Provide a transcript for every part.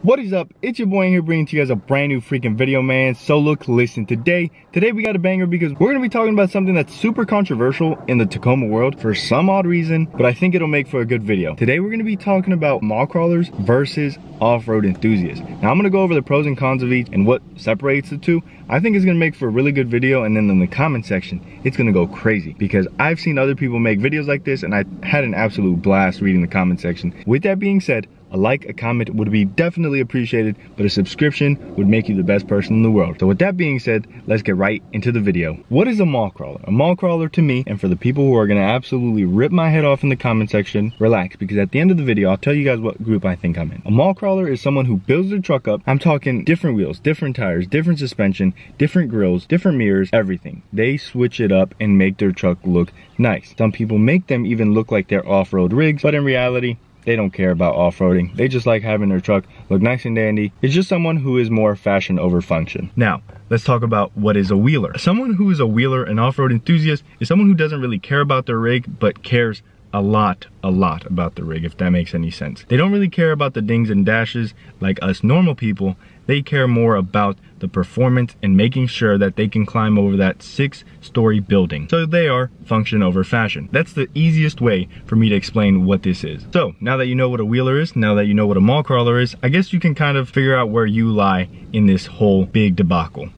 What is up? It's your boy in here bringing to you guys a brand new freaking video, man. So look, listen, today we got a banger because we're gonna be talking about something that's super controversial in the Tacoma world for some odd reason, but I think it'll make for a good video. Today we're gonna be talking about mall crawlers versus off-road enthusiasts. Now I'm gonna go over the pros and cons of each and what separates the two. I think it's gonna make for a really good video, and then in the comment section, it's gonna go crazy because I've seen other people make videos like this and I had an absolute blast reading the comment section. With that being said, a like, a comment would be definitely appreciated, but a subscription would make you the best person in the world. So with that being said, let's get right into the video. What is a mall crawler? A mall crawler to me, and for the people who are gonna absolutely rip my head off in the comment section, relax, because at the end of the video, I'll tell you guys what group I think I'm in. A mall crawler is someone who builds their truck up. I'm talking different wheels, different tires, different suspension, different grills, different mirrors, everything. They switch it up and make their truck look nice. Some people make them even look like they're off-road rigs, but in reality, they don't care about off-roading. They just like having their truck look nice and dandy. It's just someone who is more fashion over function. Now, let's talk about what is a wheeler. Someone who is a wheeler, an off-road enthusiast, is someone who doesn't really care about their rig, but cares a lot about the rig, if that makes any sense. They don't really care about the dings and dashes like us normal people. They care more about the performance and making sure that they can climb over that 6-story building. So they are function over fashion. That's the easiest way for me to explain what this is. So now that you know what a wheeler is, now that you know what a mall crawler is, I guess you can kind of figure out where you lie in this whole big debacle.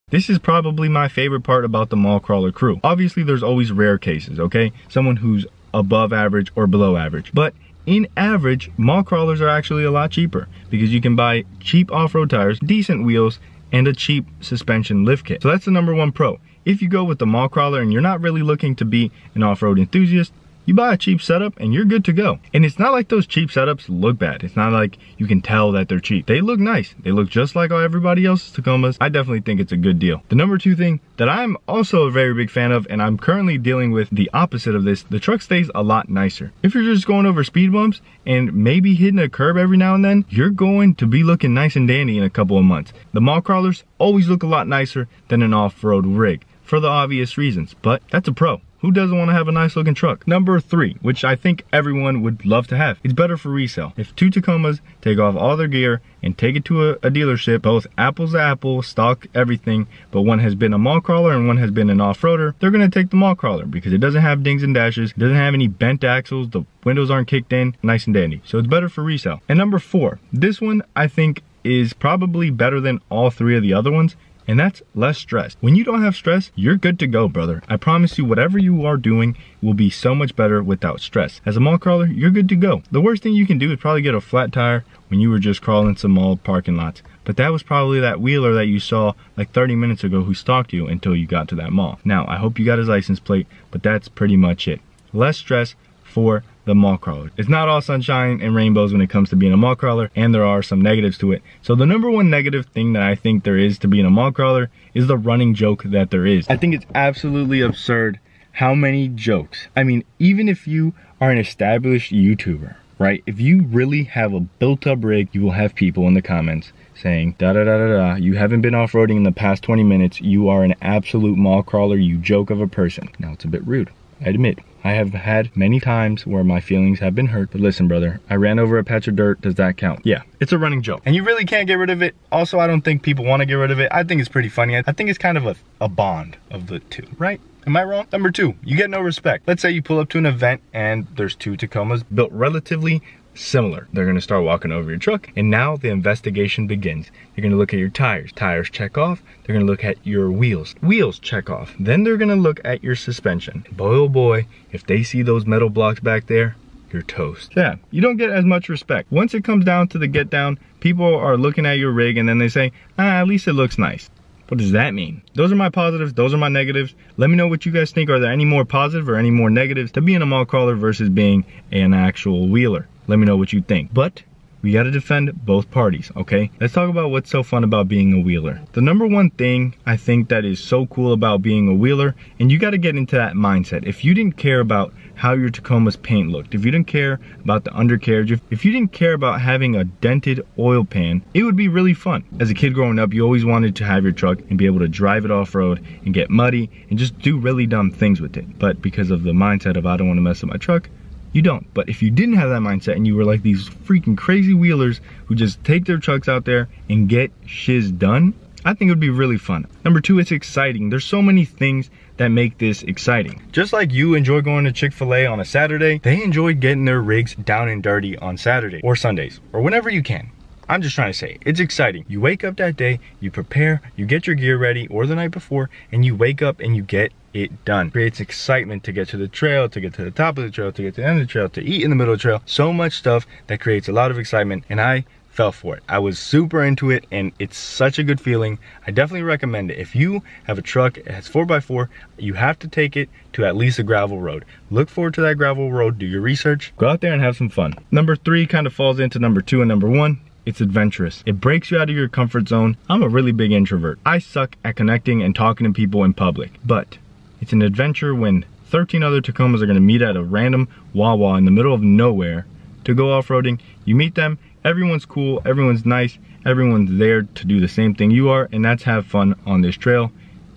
This is probably my favorite part about the mall crawler crew. Obviously there's always rare cases, okay? Someone who's above average or below average. But in average, mall crawlers are actually a lot cheaper because you can buy cheap off-road tires, decent wheels, and a cheap suspension lift kit. So that's the #1 pro. If you go with the mall crawler and you're not really looking to be an off-road enthusiast, you buy a cheap setup and you're good to go. And it's not like those cheap setups look bad. It's not like you can tell that they're cheap. They look nice. They look just like everybody else's Tacomas. I definitely think it's a good deal. The #2 thing that I'm also a very big fan of, and I'm currently dealing with the opposite of this, the truck stays a lot nicer. If you're just going over speed bumps and maybe hitting a curb every now and then, you're going to be looking nice and dandy in a couple of months. The mall crawlers always look a lot nicer than an off-road rig for the obvious reasons, but that's a pro. Who doesn't want to have a nice looking truck? #3, which I think everyone would love to have. It's better for resale. If two Tacomas take off all their gear and take it to a dealership, both apples to apple, stock everything, but one has been a mall crawler and one has been an off-roader, they're gonna take the mall crawler because it doesn't have dings and dashes, it doesn't have any bent axles, the windows aren't kicked in, nice and dandy. So it's better for resale. And #4, this one I think is probably better than all 3 of the other ones, and that's less stress. When you don't have stress, you're good to go, brother. I promise you, whatever you are doing will be so much better without stress. As a mall crawler, you're good to go. The worst thing you can do is probably get a flat tire when you were just crawling some mall parking lots. But that was probably that wheeler that you saw like 30 minutes ago who stalked you until you got to that mall. Now, I hope you got his license plate, but that's pretty much it. Less stress for the mall crawler. It's not all sunshine and rainbows when it comes to being a mall crawler, and there are some negatives to it. So the #1 negative thing that I think there is to being a mall crawler is the running joke that there is. I think it's absolutely absurd how many jokes. I mean, even if you are an established YouTuber, right? If you really have a built-up rig, you will have people in the comments saying, da da da da da, you haven't been off-roading in the past 20 minutes, you are an absolute mall crawler, you joke of a person. Now, it's a bit rude, I admit. I have had many times where my feelings have been hurt, but listen, brother, I ran over a patch of dirt, does that count? Yeah, it's a running joke. And you really can't get rid of it. Also, I don't think people want to get rid of it. I think it's pretty funny. I think it's kind of a bond of the two, right? Am I wrong? #2, you get no respect. Let's say you pull up to an event and there's 2 Tacomas built relatively similar. They're gonna start walking over your truck, and now the investigation begins. They're gonna look at your tires. Tires check off. They're gonna look at your wheels. Wheels check off. Then they're gonna look at your suspension. Boy, oh boy, if they see those metal blocks back there, you're toast. Yeah, you don't get as much respect. Once it comes down to the get down, people are looking at your rig and then they say, at least it looks nice. What does that mean? Those are my positives, those are my negatives. Let me know what you guys think. Are there any more positive or any more negatives to being a mall crawler versus being an actual wheeler? Let me know what you think. But we gotta defend both parties, okay? Let's talk about what's so fun about being a wheeler. The #1 thing I think that is so cool about being a wheeler, and you gotta get into that mindset. If you didn't care about how your Tacoma's paint looked, if you didn't care about the undercarriage, if you didn't care about having a dented oil pan, it would be really fun. As a kid growing up, you always wanted to have your truck and be able to drive it off-road and get muddy and just do really dumb things with it. But because of the mindset of I don't wanna mess up my truck, You don't. But if you didn't have that mindset and you were like these freaking crazy wheelers who just take their trucks out there and get shiz done, I think it would be really fun. Number 2, it's exciting. There's so many things that make this exciting. Just like you enjoy going to Chick-fil-A on a Saturday, they enjoy getting their rigs down and dirty on Saturday or Sundays or whenever you can. I'm just trying to say, it's exciting. You wake up that day, you prepare, you get your gear ready or the night before, and you wake up and you get it done. It creates excitement to get to the trail, to get to the top of the trail, to get to the end of the trail, to eat in the middle of the trail. So much stuff that creates a lot of excitement, and I fell for it. I was super into it, and it's such a good feeling. I definitely recommend it. If you have a truck that has 4x4, you have to take it to at least a gravel road. Look forward to that gravel road, do your research, go out there and have some fun. Number 3 kind of falls into number 2 and number 1. It's adventurous. It breaks you out of your comfort zone. I'm a really big introvert. I suck at connecting and talking to people in public, but it's an adventure when 13 other Tacomas are gonna meet at a random Wawa in the middle of nowhere to go off-roading. You meet them, everyone's cool, everyone's nice, everyone's there to do the same thing you are, and that's have fun on this trail.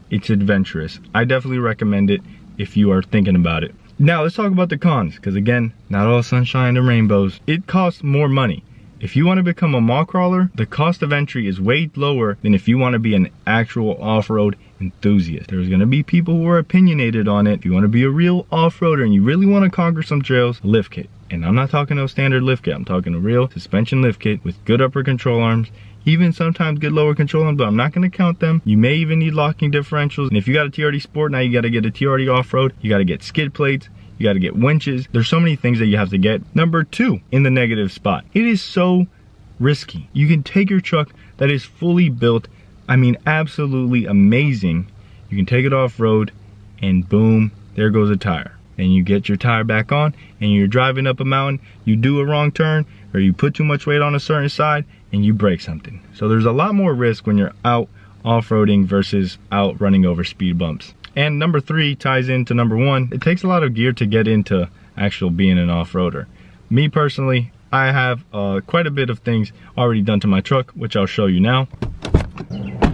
It's adventurous. I definitely recommend it if you are thinking about it. Now let's talk about the cons, because again, not all sunshine and rainbows. It costs more money. If you want to become a mall crawler, the cost of entry is way lower than if you want to be an actual off-road enthusiast. There's going to be people who are opinionated on it. If you want to be a real off-roader and you really want to conquer some trails, lift kit. And I'm not talking no standard lift kit. I'm talking a real suspension lift kit with good upper control arms, even sometimes good lower control arms, but I'm not going to count them. You may even need locking differentials. And if you got a TRD Sport, now you got to get a TRD off-road. You got to get skid plates. You got to get winches. There's so many things that you have to get. Number 2, in the negative spot. It is so risky. You can take your truck that is fully built, I mean absolutely amazing. You can take it off-road and boom, there goes a tire. And you get your tire back on and you're driving up a mountain, you do a wrong turn or you put too much weight on a certain side and you break something. So there's a lot more risk when you're out off-roading versus out running over speed bumps. And number 3 ties into number 1. It takes a lot of gear to get into actual being an off-roader. Me personally, I have quite a bit of things already done to my truck, which I'll show you now.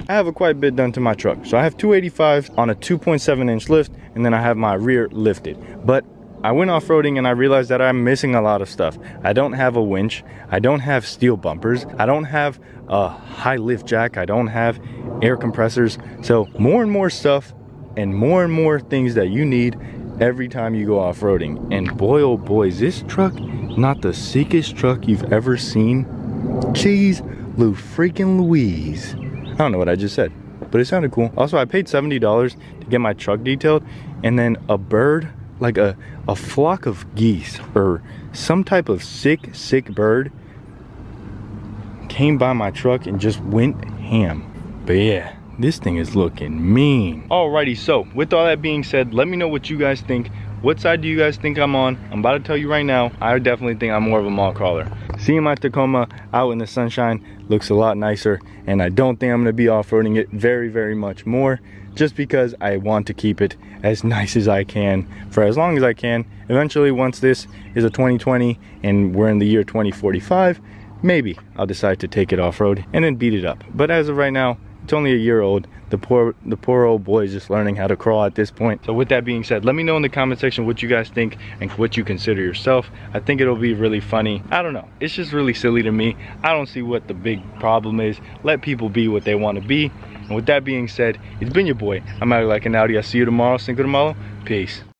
I have quite a bit done to my truck. So I have 285s on a 2.7 inch lift, and then I have my rear lifted. But I went off-roading and I realized that I'm missing a lot of stuff. I don't have a winch. I don't have steel bumpers. I don't have a high lift jack. I don't have air compressors. So more and more stuff and more things that you need every time you go off-roading. And boy, oh boy, is this truck not the sickest truck you've ever seen? Jeez, Lou freaking Louise. I don't know what I just said, but it sounded cool. Also, I paid $70 to get my truck detailed, and then a bird, like a flock of geese or some type of sick bird came by my truck and just went ham. But yeah, this thing is looking mean. Alrighty, so with all that being said, let me know what you guys think. What side do you guys think I'm on? I'm about to tell you right now, I definitely think I'm more of a mall crawler. Seeing my Tacoma out in the sunshine looks a lot nicer, and I don't think I'm gonna be off-roading it very much more, just because I want to keep it as nice as I can for as long as I can. Eventually, once this is a 2020 and we're in the year 2045, maybe I'll decide to take it off-road and then beat it up. But as of right now, it's only a year old. The poor old boy is just learning how to crawl at this point. So with that being said, let me know in the comment section what you guys think and what you consider yourself. I think it'll be really funny. I don't know, it's just really silly to me. I don't see what the big problem is. Let people be what they want to be. And with that being said, it's been your boy. I'm out like an Audi. I'll see you tomorrow. Cinco de Malo. Peace.